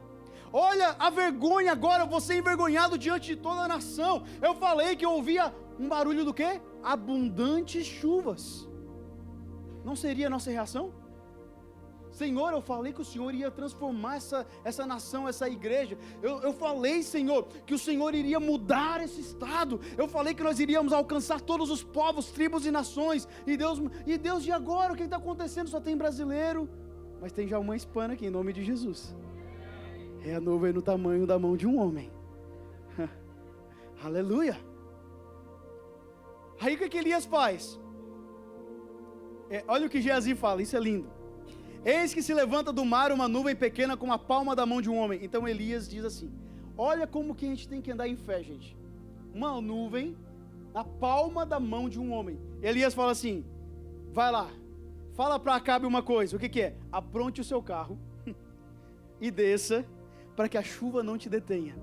Olha a vergonha agora, eu vou ser envergonhado diante de toda a nação. Eu falei que eu ouvia um barulho do quê? Abundantes chuvas. Não seria a nossa reação? Senhor, eu falei que o Senhor ia transformar essa nação, essa igreja. Eu falei, Senhor, que o Senhor iria mudar esse estado. Eu falei que nós iríamos alcançar todos os povos, tribos e nações. E Deus, e agora? O que está acontecendo? Só tem brasileiro, mas tem já uma hispana aqui, em nome de Jesus. É a nuvem no tamanho da mão de um homem. Aleluia. Aí o que Elias faz? Olha o que Geazi fala, isso é lindo. Eis que se levanta do mar uma nuvem pequena como a palma da mão de um homem. Então Elias diz assim: olha como que a gente tem que andar em fé, gente. Uma nuvem na palma da mão de um homem. Elias fala assim: vai lá, fala para Acabe uma coisa. O que é? Apronte o seu carro e desça, para que a chuva não te detenha.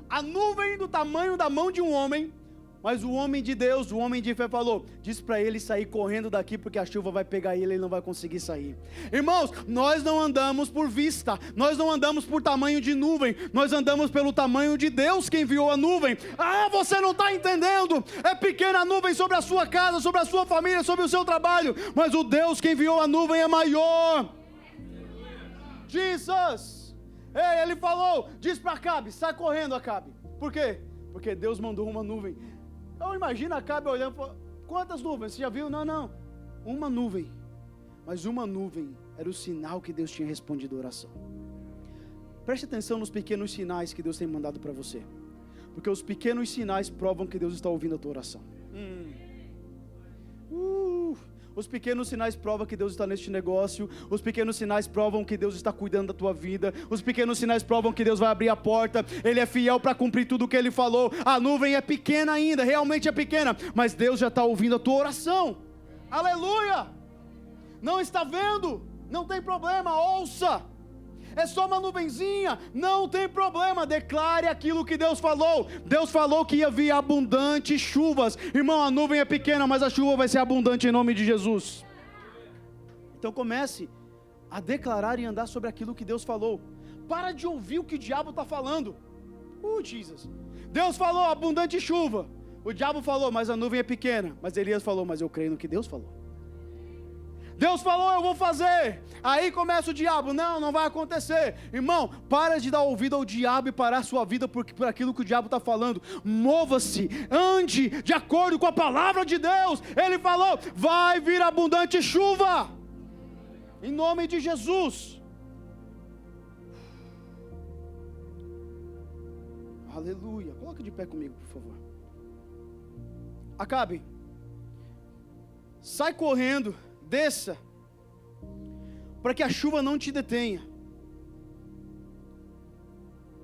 A nuvem do tamanho da mão de um homem. Mas o homem de Deus, o homem de fé falou: diz para ele sair correndo daqui, porque a chuva vai pegar ele, ele não vai conseguir sair. Irmãos, nós não andamos por vista, nós não andamos por tamanho de nuvem, nós andamos pelo tamanho de Deus que enviou a nuvem. Ah, você não está entendendo? É pequena a nuvem sobre a sua casa, sobre a sua família, sobre o seu trabalho, mas o Deus que enviou a nuvem é maior. Jesus! Ei, ele falou, diz para Acabe, sai correndo, Acabe. Por quê? Porque Deus mandou uma nuvem. Então imagina Acabe olhando, quantas nuvens? Você já viu? Não, uma nuvem. Mas uma nuvem era o sinal que Deus tinha respondido a oração. Preste atenção nos pequenos sinais que Deus tem mandado para você, porque os pequenos sinais provam que Deus está ouvindo a tua oração. Os pequenos sinais provam que Deus está neste negócio. Os pequenos sinais provam que Deus está cuidando da tua vida. Os pequenos sinais provam que Deus vai abrir a porta. Ele é fiel para cumprir tudo o que Ele falou. A nuvem é pequena ainda, realmente é pequena, mas Deus já está ouvindo a tua oração. Aleluia! Não está vendo? Não tem problema, ouça. É só uma nuvenzinha, não tem problema, declare aquilo que Deus falou. Deus falou que ia vir abundantes chuvas. Irmão, a nuvem é pequena, mas a chuva vai ser abundante em nome de Jesus. Então comece a declarar e andar sobre aquilo que Deus falou. Para de ouvir o que o diabo está falando. Jesus. Deus falou abundante chuva. O diabo falou, mas a nuvem é pequena. Mas Elias falou, mas eu creio no que Deus falou. Deus falou, eu vou fazer. Aí começa o diabo, não vai acontecer. Irmão, para de dar ouvido ao diabo e parar a sua vida por aquilo que o diabo está falando. Mova-se, ande de acordo com a palavra de Deus. Ele falou, vai vir abundante chuva, em nome de Jesus. Aleluia. Coloca de pé comigo, por favor. Acabe, sai correndo, desça, para que a chuva não te detenha.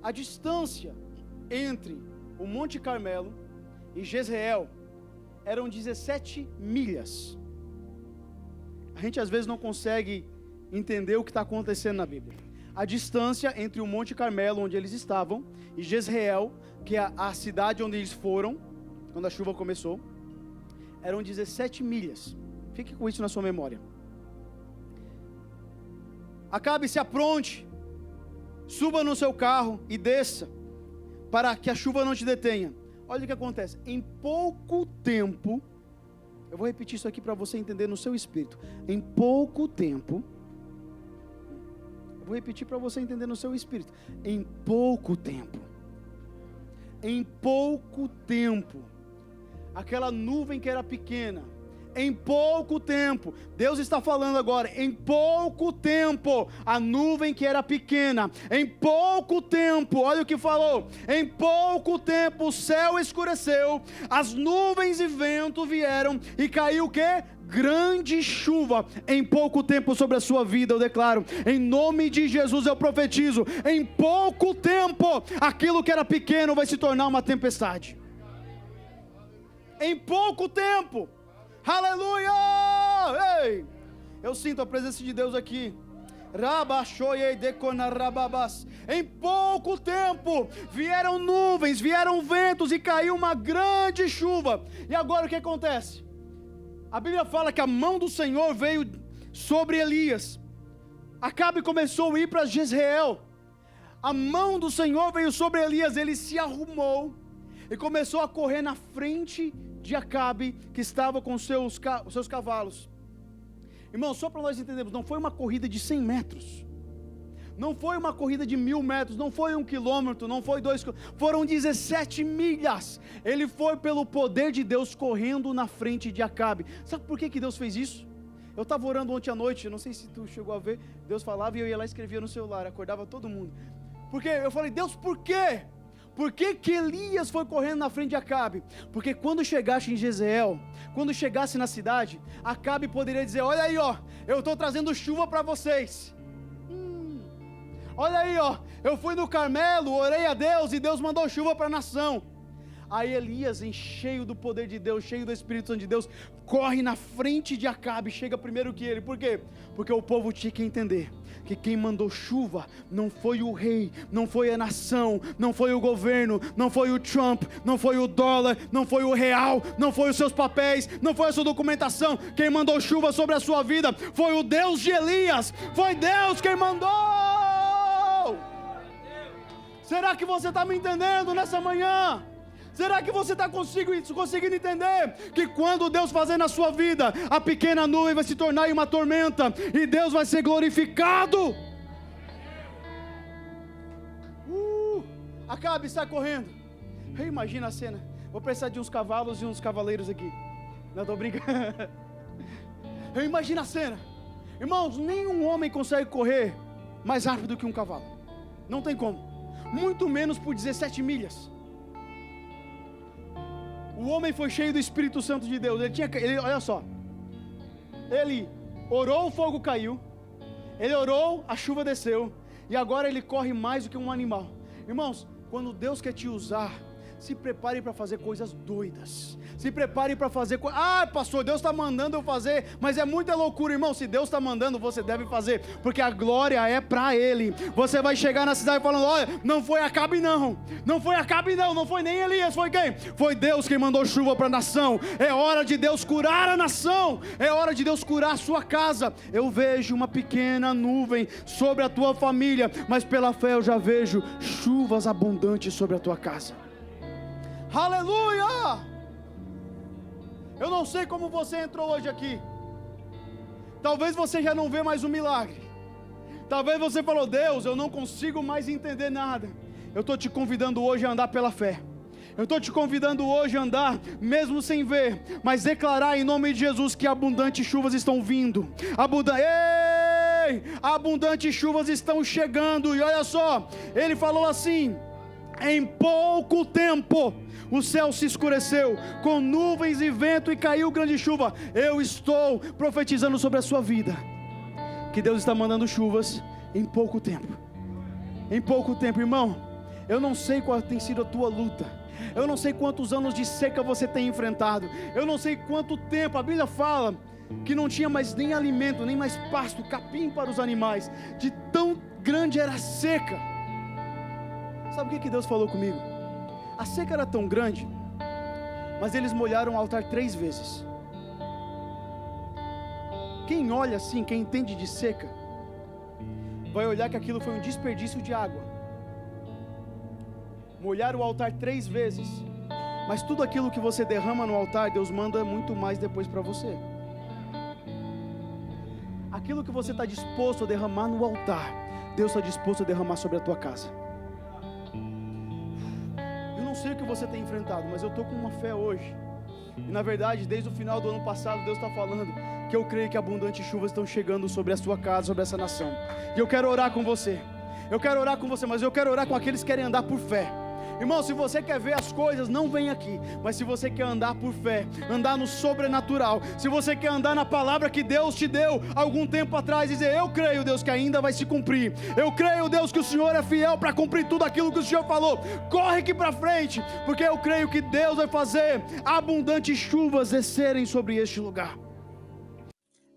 A distância entre o Monte Carmelo e Jezreel eram 17 milhas. A gente às vezes não consegue entender o que está acontecendo na Bíblia. A distância entre o Monte Carmelo, onde eles estavam, e Jezreel, que é a cidade onde eles foram, quando a chuva começou, eram 17 milhas. Fique com isso na sua memória. Acabe, se apronte, suba no seu carro e desça, para que a chuva não te detenha. Olha o que acontece, em pouco tempo, eu vou repetir isso aqui para você entender no seu espírito. Em pouco tempo, eu vou repetir para você entender no seu espírito. Em pouco tempo, aquela nuvem que era pequena, Em pouco tempo, Deus está falando agora, em pouco tempo, a nuvem que era pequena, em pouco tempo, olha o que falou, em pouco tempo o céu escureceu, as nuvens e vento vieram e caiu o quê? Grande chuva em pouco tempo sobre a sua vida. Eu declaro, em nome de Jesus eu profetizo, em pouco tempo, aquilo que era pequeno vai se tornar uma tempestade. Em pouco tempo. Aleluia! Ei! Eu sinto a presença de Deus aqui. Em pouco tempo vieram nuvens, vieram ventos e caiu uma grande chuva. E agora o que acontece? A Bíblia fala que a mão do Senhor veio sobre Elias. Acabe começou a ir para Jezreel. A mão do Senhor veio sobre Elias, ele se arrumou e começou a correr na frente de Acabe, que estava com seus cavalos. Irmão, só para nós entendermos, não foi uma corrida de 100 metros, não foi uma corrida de 1000 metros, não foi 1 quilômetro, não foi 2 quilômetros, foram 17 milhas, ele foi pelo poder de Deus correndo na frente de Acabe. Sabe por que Deus fez isso? Eu estava orando ontem à noite, não sei se tu chegou a ver, Deus falava e eu ia lá e escrevia no celular, acordava todo mundo, porque eu falei, Deus, por quê? Por que Elias foi correndo na frente de Acabe? Porque quando chegasse em Jezreel, quando chegasse na cidade, Acabe poderia dizer, olha aí ó, eu estou trazendo chuva para vocês. Olha aí ó, eu fui no Carmelo, orei a Deus e Deus mandou chuva para a nação. Aí Elias, cheio do poder de Deus, cheio do Espírito Santo de Deus, corre na frente de Acabe, chega primeiro que ele. Por quê? Porque o povo tinha que entender que quem mandou chuva não foi o rei, não foi a nação, não foi o governo, não foi o Trump, não foi o dólar, não foi o real, não foi os seus papéis, não foi a sua documentação. Quem mandou chuva sobre a sua vida foi o Deus de Elias, foi Deus quem mandou. Será que você está me entendendo nessa manhã? Será que você está conseguindo entender que quando Deus fazer na sua vida, a pequena nuvem vai se tornar em uma tormenta e Deus vai ser glorificado? Acabe, está correndo. Imagina a cena. Vou precisar de uns cavalos e uns cavaleiros aqui. Não, estou brincando. Eu imagino a cena. Irmãos, nenhum homem consegue correr mais rápido que um cavalo. Não tem como. Muito menos por 17 milhas. O homem foi cheio do Espírito Santo de Deus. Olha só. Ele orou, o fogo caiu. Ele orou, a chuva desceu. E agora ele corre mais do que um animal. Irmãos, quando Deus quer te usar, se prepare para fazer coisas doidas. Se prepare para fazer coisas. Ah, pastor, Deus está mandando eu fazer. Mas é muita loucura, irmão. Se Deus está mandando, você deve fazer. Porque a glória é para Ele. Você vai chegar na cidade falando, olha, não foi Acabe não. Não foi Acabe não. Não foi nem Elias. Foi quem? Foi Deus quem mandou chuva para a nação. É hora de Deus curar a nação. É hora de Deus curar a sua casa. Eu vejo uma pequena nuvem sobre a tua família. Mas pela fé eu já vejo chuvas abundantes sobre a tua casa. Aleluia! Eu não sei como você entrou hoje aqui. Talvez você já não vê mais o milagre. Talvez você falou, Deus, eu não consigo mais entender nada. Eu estou te convidando hoje a andar pela fé. Eu estou te convidando hoje a andar, mesmo sem ver, mas declarar em nome de Jesus que abundantes chuvas estão vindo. Abundantes chuvas estão chegando. E olha só, ele falou assim, em pouco tempo o céu se escureceu, com nuvens e vento, e caiu grande chuva. Eu estou profetizando sobre a sua vida, que Deus está mandando chuvas em pouco tempo. Em pouco tempo, irmão. Eu não sei qual tem sido a tua luta. Eu não sei quantos anos de seca você tem enfrentado. Eu não sei quanto tempo. A Bíblia fala que não tinha mais nem alimento, nem mais pasto, capim para os animais. De tão grande era a seca. Sabe o que Deus falou comigo? A seca era tão grande, mas eles molharam o altar 3 vezes. Quem olha assim, quem entende de seca, vai olhar que aquilo foi um desperdício de água. Molhar o altar 3 vezes, mas tudo aquilo que você derrama no altar, Deus manda muito mais depois para você. Aquilo que você está disposto a derramar no altar, Deus está disposto a derramar sobre a tua casa. Eu não sei o que você tem enfrentado, mas eu estou com uma fé hoje, E na verdade, desde o final do ano passado, Deus está falando que eu creio que abundantes chuvas estão chegando sobre a sua casa, sobre essa nação. E eu quero orar com você. Eu quero orar com você, mas eu quero orar com aqueles que querem andar por fé. Irmão, se você quer ver as coisas, não vem aqui. Mas se você quer andar por fé, andar no sobrenatural, se você quer andar na palavra que Deus te deu algum tempo atrás, dizer: eu creio, Deus, que ainda vai se cumprir. Eu creio, Deus, que o Senhor é fiel para cumprir tudo aquilo que o Senhor falou. Corre aqui para frente, porque eu creio que Deus vai fazer abundantes chuvas descerem sobre este lugar.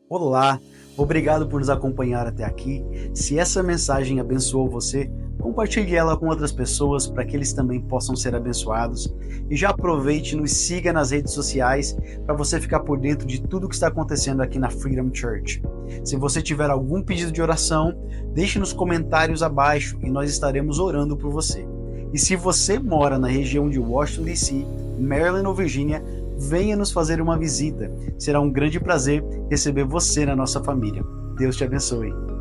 Olá, obrigado por nos acompanhar até aqui. Se essa mensagem abençoou você, compartilhe ela com outras pessoas para que eles também possam ser abençoados. E já aproveite e nos siga nas redes sociais para você ficar por dentro de tudo que está acontecendo aqui na Freedom Church. Se você tiver algum pedido de oração, deixe nos comentários abaixo e nós estaremos orando por você. E se você mora na região de Washington DC, Maryland ou Virgínia, venha nos fazer uma visita. Será um grande prazer receber você na nossa família. Deus te abençoe.